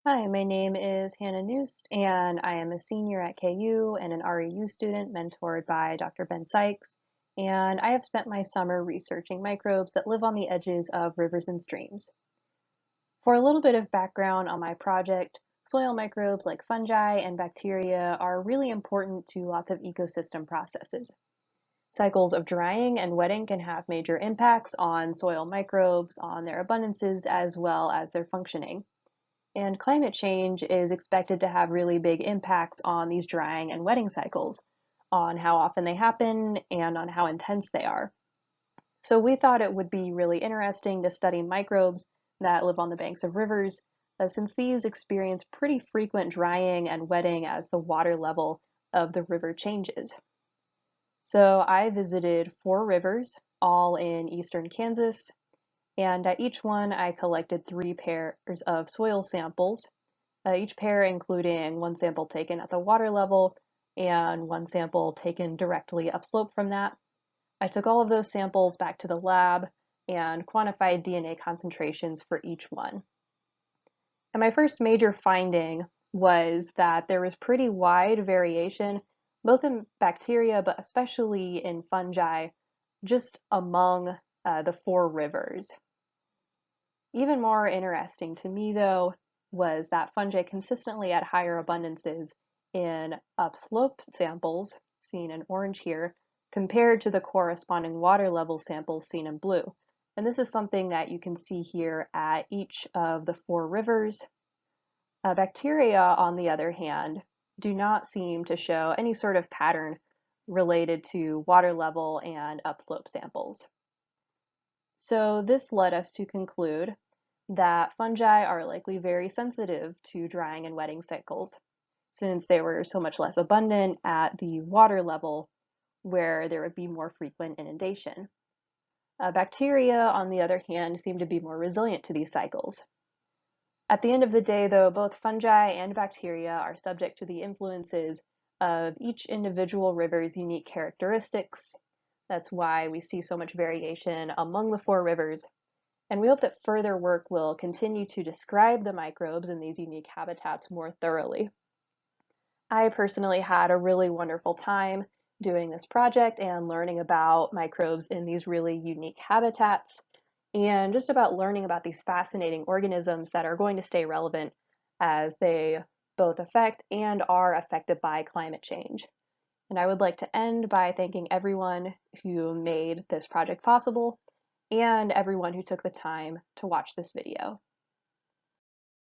Hi, my name is Hannah Newst, and I am a senior at KU and an REU student mentored by Dr. Ben Sykes. And I have spent my summer researching microbes that live on the edges of rivers and streams. For a little bit of background on my project, soil microbes like fungi and bacteria are really important to lots of ecosystem processes. Cycles of drying and wetting can have major impacts on soil microbes, on their abundances, as well as their functioning. And climate change is expected to have really big impacts on these drying and wetting cycles, on how often they happen and on how intense they are. So we thought it would be really interesting to study microbes that live on the banks of rivers, since these experience pretty frequent drying and wetting as the water level of the river changes. So I visited 4 rivers, all in eastern Kansas, and at each one I collected 3 pairs of soil samples, each pair including one sample taken at the water level and one sample taken directly upslope from that. I took all of those samples back to the lab and quantified DNA concentrations for each one. And my first major finding was that there was pretty wide variation, both in bacteria, but especially in fungi, just among the 4 rivers. Even more interesting to me, though, was that fungi consistently had higher abundances in upslope samples, seen in orange here, compared to the corresponding water level samples seen in blue. And this is something that you can see here at each of the 4 rivers. Bacteria, on the other hand, do not seem to show any sort of pattern related to water level and upslope samples. So this led us to conclude that fungi are likely very sensitive to drying and wetting cycles, since they were so much less abundant at the water level where there would be more frequent inundation. Bacteria, on the other hand, seem to be more resilient to these cycles. At the end of the day, though, both fungi and bacteria are subject to the influences of each individual river's unique characteristics. That's why we see so much variation among the 4 rivers, and we hope that further work will continue to describe the microbes in these unique habitats more thoroughly. I personally had a really wonderful time doing this project and learning about microbes in these really unique habitats, and just about learning about these fascinating organisms that are going to stay relevant as they both affect and are affected by climate change. And I would like to end by thanking everyone who made this project possible and everyone who took the time to watch this video.